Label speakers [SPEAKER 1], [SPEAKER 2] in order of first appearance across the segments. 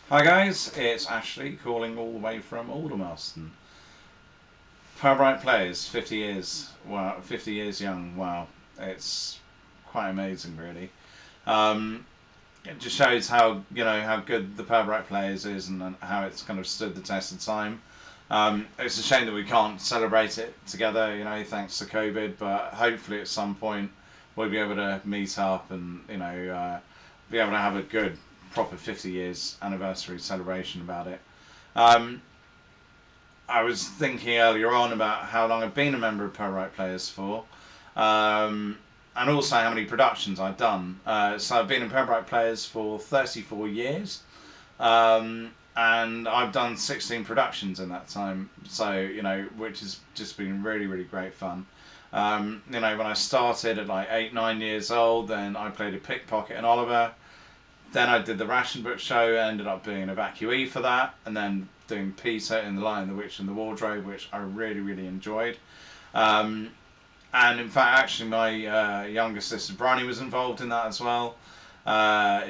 [SPEAKER 1] Hi guys, it's Ashley calling all the way from Aldermaston. Powerbright Players, 50 years. Wow, 50 years young. Wow, it's quite amazing, really. Um, it just shows how good the Powerbright Players is and how it's kind of stood the test of time. It's a shame that we can't celebrate it together, thanks to COVID. But hopefully, at some point, we'll be able to meet up and be able to have a good, proper 50 years anniversary celebration about it. Um, I was thinking earlier on about how long I've been a member of Powerbright Players for, um, and also how many productions I've done. So I've been in Powerbright Players for 34 years, and I've done 16 productions in that time. So which has just been really, really great fun. When I started at like 8, 9 years old, then I played a pickpocket in Oliver. Then I did the Ration Book show, ended up being an evacuee for that, and then doing Peter in The Lion, the Witch, and the Wardrobe, which I really, really enjoyed. Um, and in fact, actually, my younger sister Bryony was involved in that as well.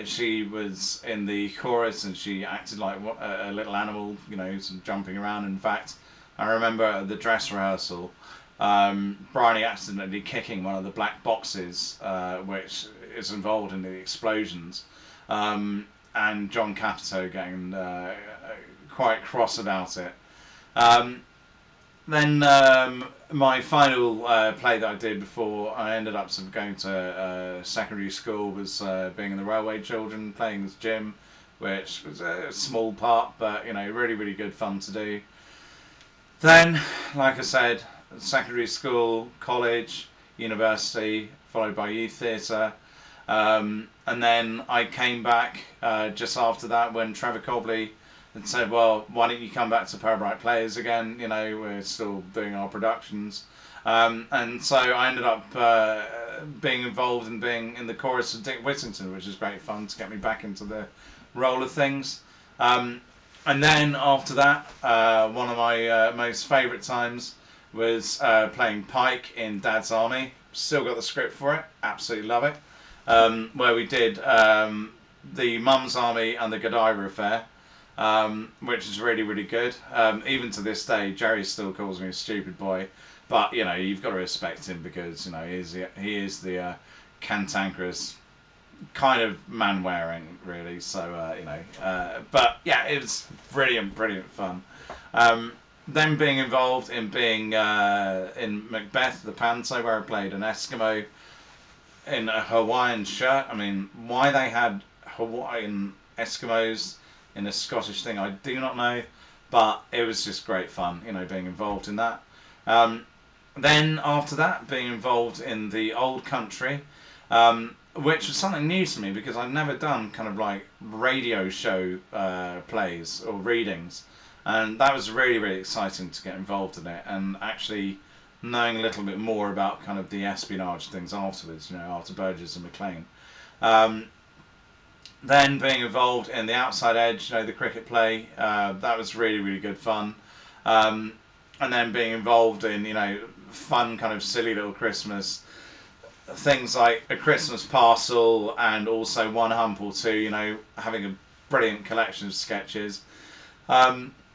[SPEAKER 1] She was in the chorus and she acted like a little animal, sort of jumping around. In fact, I remember at the dress rehearsal, Bryony accidentally kicking one of the black boxes, which is involved in the explosions, and John Capito getting quite cross about it. Um, then my final play that I did before I ended up sort of going to secondary school was being in the Railway Children, playing as Jim, which was a small part, but really, really good fun to do. Then, like I said, secondary school, college, university, followed by youth theatre. And then I came back just after that when Trevor Cobley had said, well, why don't you come back to Powerbright Players again? We're still doing our productions. And so I ended up being involved in being in the chorus of Dick Whittington, which is great fun to get me back into the role of things. Um, and then after that, one of my most favourite times was playing Pike in Dad's Army. Still got the script for it, absolutely love it. Where we did the Mum's Army and the Godiva Affair, which is really, really good. Even to this day, Jerry still calls me a stupid boy, but you've got to respect him because he is the cantankerous kind of man wearing, really. So but yeah, it was brilliant, brilliant fun. Then being involved in being in Macbeth the Panto, where I played an Eskimo in a Hawaiian shirt. I mean, why they had Hawaiian Eskimos in a Scottish thing, I do not know, but it was just great fun, being involved in that. Um, then after that, being involved in the Old Country, which was something new to me because I've never done kind of like radio show plays or readings, and that was really, really exciting to get involved in it and actually knowing a little bit more about kind of the espionage things afterwards, after Burgess and Maclean. Um, then being involved in the Outside Edge, the cricket play, that was really, really good fun. Um, and then being involved in, fun kind of silly little Christmas things like A Christmas Parcel and also One Hump or Two, having a brilliant collection of sketches,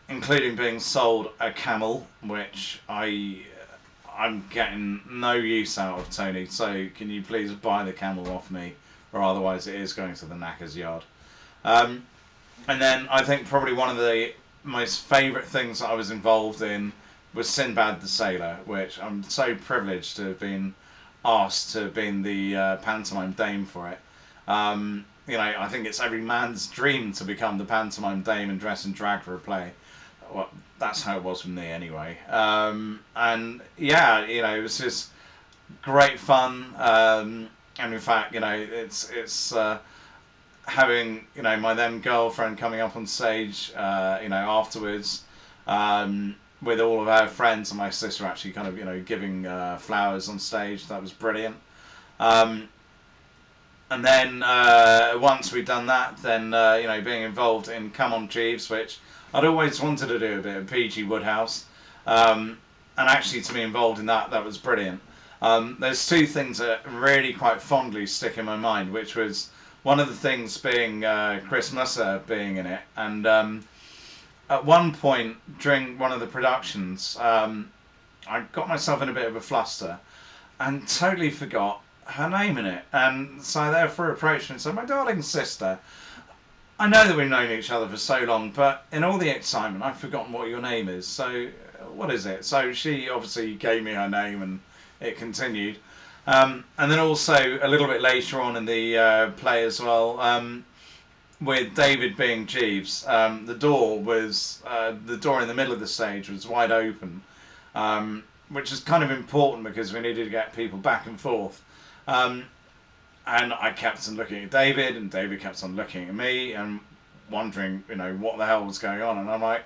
[SPEAKER 1] including being sold a camel, which I'm getting no use out of, Tony, so can you please buy the camel off me, or otherwise it is going to the knacker's yard. Um, and then I think probably one of the most favourite things that I was involved in was Sinbad the Sailor, which I'm so privileged to have been asked to have been the pantomime dame for it. I think it's every man's dream to become the pantomime dame and dress and drag for a play. Well, that's how it was with me anyway. And yeah, it was just great fun. And in fact, it's having my then girlfriend coming up on stage, afterwards, with all of her friends and my sister actually kind of giving flowers on stage. That was brilliant. Um, and then once we'd done that, then being involved in Come On Jeeves, which I'd always wanted to do a bit of PG Woodhouse, and actually to be involved in that was brilliant. There's two things that really quite fondly stick in my mind, which was One of the things being Chris Musser being in it, and at one point during one of the productions, I got myself in a bit of a fluster and totally forgot her name in it, and so I therefore approached her and said, "My darling sister, I know that we've known each other for so long, but in all the excitement, I've forgotten what your name is. So, what is it?" So she obviously gave me her name, and it continued. And then also a little bit later on in the play as well, with David being Jeeves, the door in the middle of the stage was wide open, which is kind of important because we needed to get people back and forth. Um, and I kept on looking at David, and David kept on looking at me and wondering, what the hell was going on. And I'm like,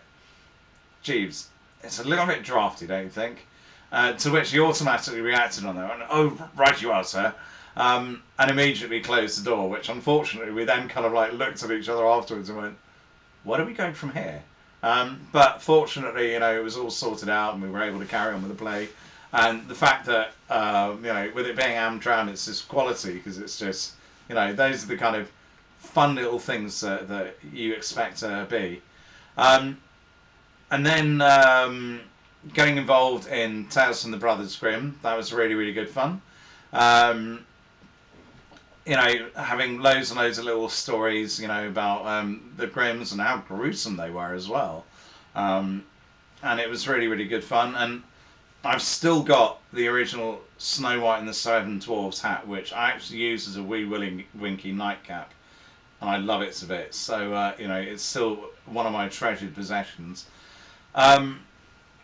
[SPEAKER 1] Jeeves, it's a little bit drafty, don't you think? To which he automatically reacted on that. And, "Oh, right you are, sir." And immediately closed the door, which unfortunately we then kind of like looked at each other afterwards and went, "Where are we going from here?" But fortunately, it was all sorted out and we were able to carry on with the play. And the fact that, with it being Amdram, it's this quality because it's just, those are the kind of fun little things that you expect to be. Um, and then getting involved in Tales from the Brothers Grimm, that was really, really good fun. Um, having loads and loads of little stories, about the Grimms and how gruesome they were as well. Um, and it was really, really good fun. And I've still got the original Snow White and the Seven Dwarfs hat, which I actually use as a wee winky nightcap. And I love it to bits. So, it's still one of my treasured possessions. Um,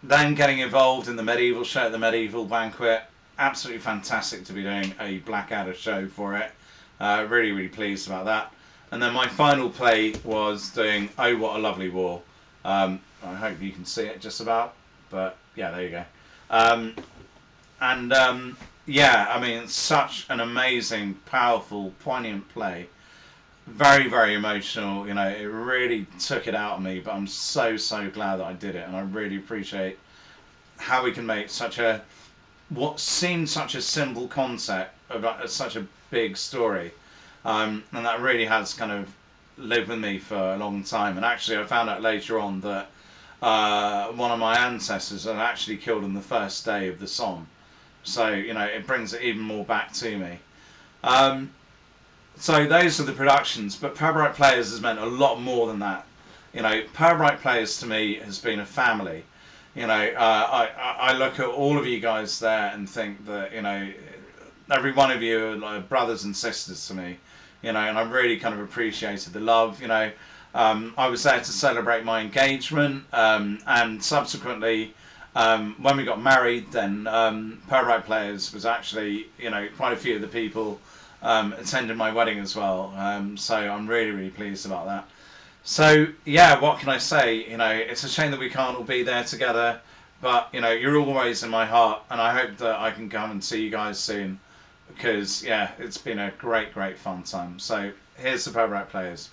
[SPEAKER 1] then getting involved in the medieval show at the Medieval Banquet. Absolutely fantastic to be doing a Blackadder show for it. Really, really pleased about that. And then my final play was doing Oh What a Lovely War. I hope you can see it just about. But yeah, there you go. It's such an amazing, powerful, poignant play. Very, very emotional. It really took it out of me. But I'm so, so glad that I did it. And I really appreciate how we can make what seemed such a simple concept about such a big story. And that really has kind of lived with me for a long time. And actually, I found out later on that one of my ancestors had actually killed on the first day of the Somme. So, it brings it even more back to me. So those are the productions, but Pirbright Players has meant a lot more than that. Pirbright Players to me has been a family. I look at all of you guys there and think that, every one of you are like brothers and sisters to me, and I really kind of appreciated the love. I was there to celebrate my engagement, and subsequently, when we got married, then Pirbright Players was actually, quite a few of the people attended my wedding as well. So I'm really, really pleased about that. So yeah, what can I say? It's a shame that we can't all be there together, but you're always in my heart, and I hope that I can come and see you guys soon, because yeah, it's been a great, great fun time. So here's the Pirbright Players.